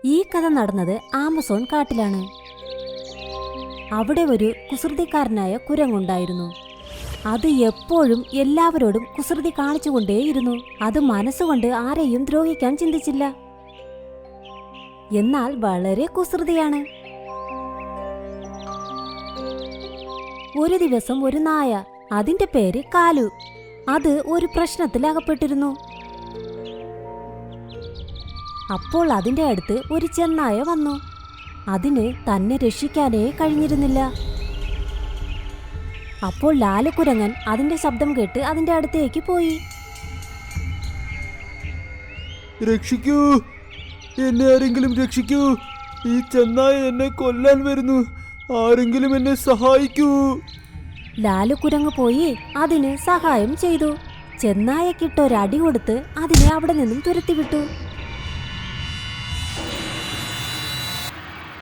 ഈ കഥ നടന്നത് ആമസോൺ കാട്ടിലാണ്. അവിടെ ഒരു കുസൃതിക്കാരനായ കുരങ്ങുണ്ടായിരുന്നു. അത് എപ്പോഴും എല്ലാവരോടും കുസൃതി കാണിച്ചുകൊണ്ടേയിരുന്നു. അത് മനസ്സുകൊണ്ട് ആരെയും ദ്രോഹിക്കാൻ ചിന്തിച്ചില്ല. എന്നാൽ വളരെ കുസൃതിയാണ്. ഒരു ദിവസം ഒരു നായ, അതിന്റെ പേര് കാലു, അത് ഒരു പ്രശ്നത്തിൽ അകപ്പെട്ടിരുന്നു. അപ്പോൾ അതിന്റെ അടുത്ത് ഒരു ചെന്നായ വന്നു. അതിന് തന്നെ രക്ഷിക്കാനേ കഴിഞ്ഞിരുന്നില്ല. അപ്പോൾ ലാലുകുരങ്ങൻ അതിന്റെ ശബ്ദം കേട്ട് അതിന്റെ അടുത്തേക്ക് പോയി. രക്ഷിക്കൂ, എന്നെ ആരെങ്കിലും രക്ഷിക്കൂ, ഈ ചെന്നായ എന്നെ കൊല്ലാൻ വരുന്നു, ആരെങ്കിലും എന്നെ സഹായിക്കൂ. ലാലുകുരങ്ങ് പോയി അതിന് സഹായം ചെയ്തു. ചെന്നായക്കിട്ടൊരടി കൊടുത്ത് അതിനെ അവിടെ നിന്നും തുരത്തിവിട്ടു.